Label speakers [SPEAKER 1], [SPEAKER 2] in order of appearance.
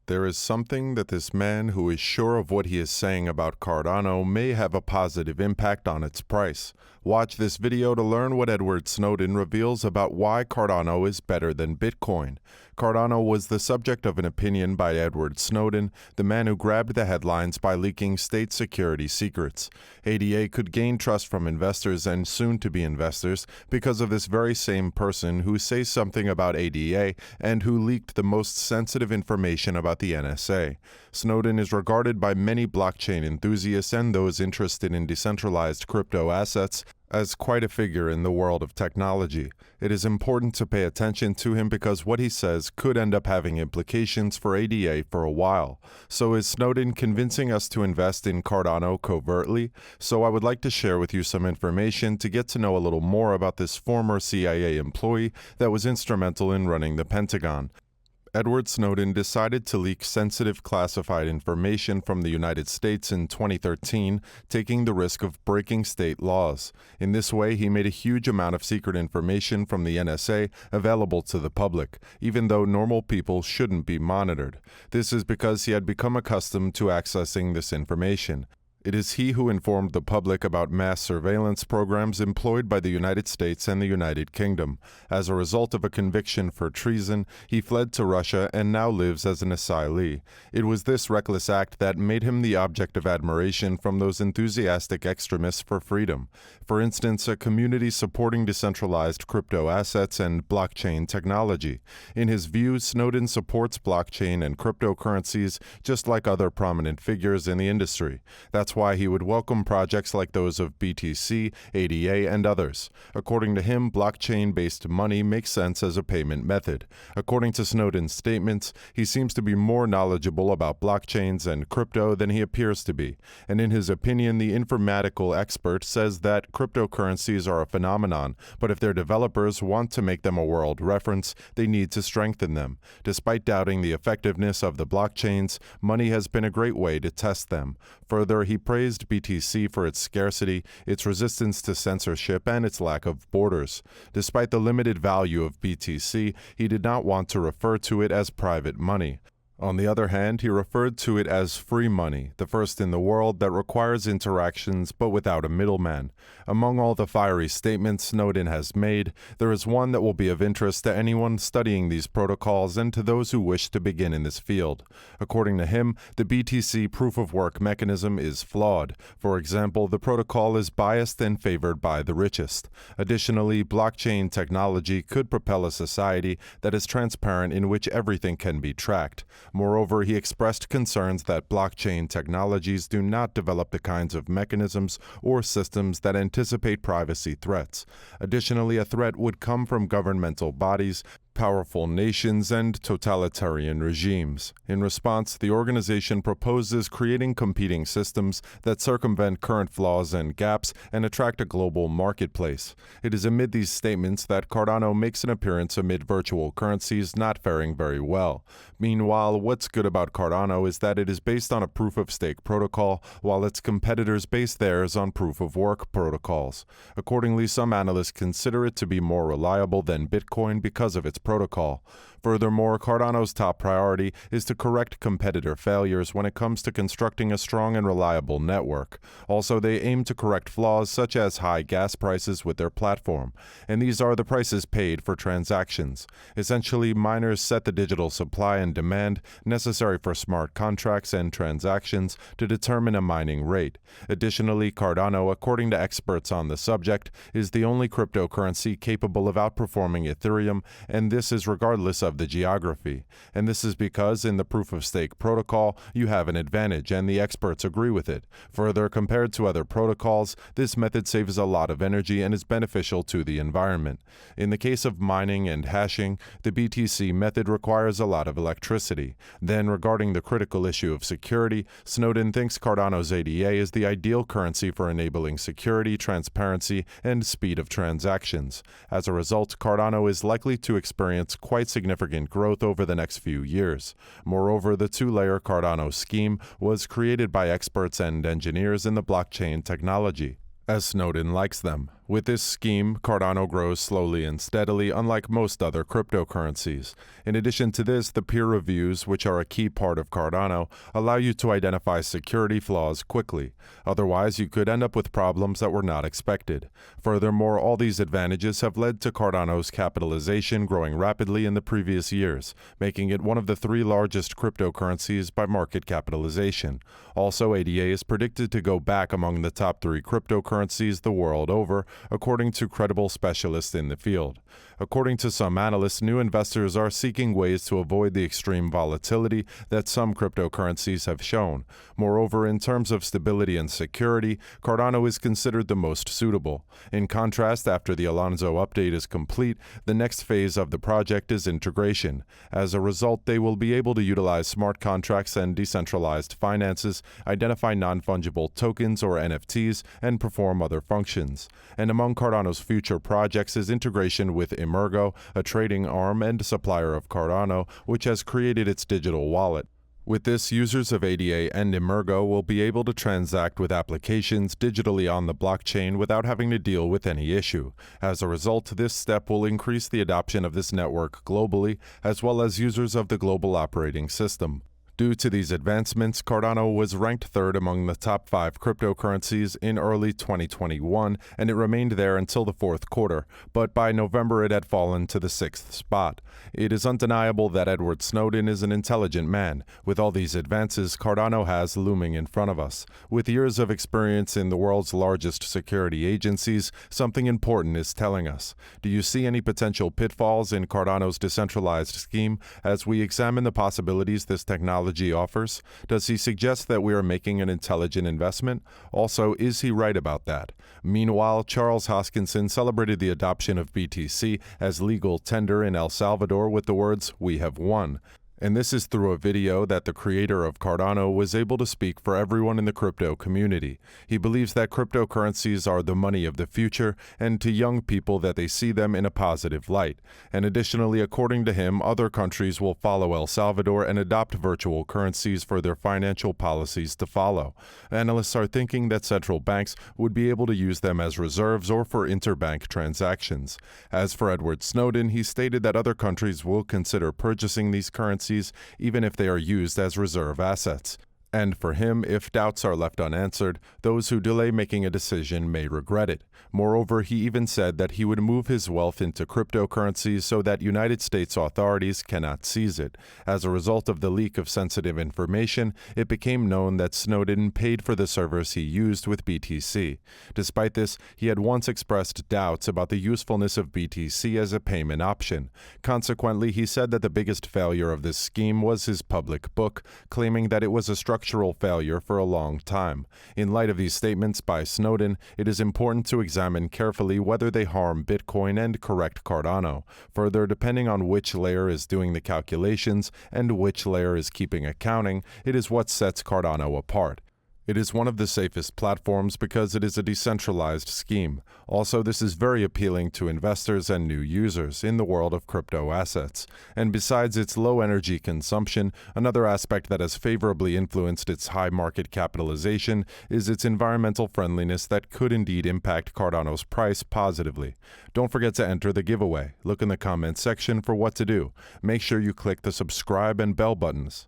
[SPEAKER 1] There is something that this man who is sure of what he is saying about Cardano may have a positive impact on its price. Watch this video to learn what Edward Snowden reveals about why Cardano is better than Bitcoin. Cardano was the subject of an opinion by Edward Snowden, the man who grabbed the headlines by leaking state security secrets. ADA could gain trust from investors and soon-to-be investors because of this very same person who says something about ADA and who leaked the most sensitive information about the NSA. Snowden is regarded by many blockchain enthusiasts and those interested in decentralized crypto assets as quite a figure in the world of technology. It is important to pay attention to him because what he says could end up having implications for ADA for a while. So is Snowden convincing us to invest in Cardano covertly? So I would like to share with you some information to get to know a little more about this former CIA employee that was instrumental in running the Pentagon. Edward Snowden decided to leak sensitive classified information from the United States in 2013, taking the risk of breaking state laws. In this way, he made a huge amount of secret information from the NSA available to the public, even though normal people shouldn't be monitored. This is because he had become accustomed to accessing this information. It is he who informed the public about mass surveillance programs employed by the United States and the United Kingdom. As a result of a conviction for treason, he fled to Russia and now lives as an asylee. It was this reckless act that made him the object of admiration from those enthusiastic extremists for freedom. For instance, a community supporting decentralized crypto assets and blockchain technology. In his views, Snowden supports blockchain and cryptocurrencies just like other prominent figures in the industry. That's why he would welcome projects like those of BTC, ADA, and others. According to him, blockchain-based money makes sense as a payment method. According to Snowden's statements, he seems to be more knowledgeable about blockchains and crypto than he appears to be. And in his opinion, the informatical expert says that cryptocurrencies are a phenomenon, but if their developers want to make them a world reference, they need to strengthen them. Despite doubting the effectiveness of the blockchains, money has been a great way to test them. Further, he praised BTC for its scarcity, its resistance to censorship, and its lack of borders. Despite the limited value of BTC, he did not want to refer to it as private money. On the other hand, he referred to it as free money, the first in the world that requires interactions but without a middleman. Among all the fiery statements Snowden has made, there is one that will be of interest to anyone studying these protocols and to those who wish to begin in this field. According to him, the BTC proof-of-work mechanism is flawed. For example, the protocol is biased and favored by the richest. Additionally, blockchain technology could propel a society that is transparent in which everything can be tracked. Moreover, he expressed concerns that blockchain technologies do not develop the kinds of mechanisms or systems that anticipate privacy threats. Additionally, a threat would come from governmental bodies, powerful nations, and totalitarian regimes. In response, the organization proposes creating competing systems that circumvent current flaws and gaps and attract a global marketplace. It is amid these statements that Cardano makes an appearance amid virtual currencies not faring very well. Meanwhile, what's good about Cardano is that it is based on a proof-of-stake protocol, while its competitors base theirs on proof-of-work protocols. Accordingly, some analysts consider it to be more reliable than Bitcoin because of its protocol. Furthermore, Cardano's top priority is to correct competitor failures when it comes to constructing a strong and reliable network. Also, they aim to correct flaws such as high gas prices with their platform, and these are the prices paid for transactions. Essentially, miners set the digital supply and demand necessary for smart contracts and transactions to determine a mining rate. Additionally, Cardano, according to experts on the subject, is the only cryptocurrency capable of outperforming Ethereum, and this is regardless of the geography. And this is because in the proof-of-stake protocol, you have an advantage, and the experts agree with it. Further, compared to other protocols, this method saves a lot of energy and is beneficial to the environment. In the case of mining and hashing, the BTC method requires a lot of electricity. Then, regarding the critical issue of security, Snowden thinks Cardano's ADA is the ideal currency for enabling security, transparency, and speed of transactions. As a result, Cardano is likely to experience quite significant growth over the next few years. Moreover, the two-layer Cardano scheme was created by experts and engineers in the blockchain technology, as Snowden likes them. With this scheme, Cardano grows slowly and steadily, unlike most other cryptocurrencies. In addition to this, the peer reviews, which are a key part of Cardano, allow you to identify security flaws quickly. Otherwise, you could end up with problems that were not expected. Furthermore, all these advantages have led to Cardano's capitalization growing rapidly in the previous years, making it one of the 3 largest cryptocurrencies by market capitalization. Also, ADA is predicted to go back among the top 3 cryptocurrencies the world over, according to credible specialists in the field. According to some analysts, new investors are seeking ways to avoid the extreme volatility that some cryptocurrencies have shown. Moreover, in terms of stability and security, Cardano is considered the most suitable. In contrast, after the Alonzo update is complete, the next phase of the project is integration. As a result, they will be able to utilize smart contracts and decentralized finances, identify non-fungible tokens or NFTs, and perform other functions. And among Cardano's future projects is integration with Emergo, a trading arm and supplier of Cardano, which has created its digital wallet. With this, users of ADA and Emergo will be able to transact with applications digitally on the blockchain without having to deal with any issue. As a result, this step will increase the adoption of this network globally, as well as users of the global operating system. Due to these advancements, Cardano was ranked 3rd among the top 5 cryptocurrencies in early 2021, and it remained there until the 4th quarter, but by November it had fallen to the 6th spot. It is undeniable that Edward Snowden is an intelligent man. With all these advances Cardano has looming in front of us. With years of experience in the world's largest security agencies, something important is telling us. Do you see any potential pitfalls in Cardano's decentralized scheme as we examine the possibilities this technology offers? Does he suggest that we are making an intelligent investment? Also, is he right about that? Meanwhile, Charles Hoskinson celebrated the adoption of BTC as legal tender in El Salvador with the words, "We have won." And this is through a video that the creator of Cardano was able to speak for everyone in the crypto community. He believes that cryptocurrencies are the money of the future, and to young people that they see them in a positive light. And additionally, according to him, other countries will follow El Salvador and adopt virtual currencies for their financial policies to follow. Analysts are thinking that central banks would be able to use them as reserves or for interbank transactions. As for Edward Snowden, he stated that other countries will consider purchasing these currencies even if they are used as reserve assets. And for him, if doubts are left unanswered, those who delay making a decision may regret it. Moreover, he even said that he would move his wealth into cryptocurrencies so that United States authorities cannot seize it. As a result of the leak of sensitive information, it became known that Snowden paid for the servers he used with BTC. Despite this, he had once expressed doubts about the usefulness of BTC as a payment option. Consequently, he said that the biggest failure of this scheme was his public book, claiming that it was a structural failure for a long time. In light of these statements by Snowden, it is important to examine carefully whether they harm Bitcoin and correct Cardano. Further, depending on which layer is doing the calculations and which layer is keeping accounting, it is what sets Cardano apart. It is one of the safest platforms because it is a decentralized scheme. Also, this is very appealing to investors and new users in the world of crypto assets. And besides its low energy consumption, another aspect that has favorably influenced its high market capitalization is its environmental friendliness that could indeed impact Cardano's price positively. Don't forget to enter the giveaway. Look in the comments section for what to do. Make sure you click the subscribe and bell buttons.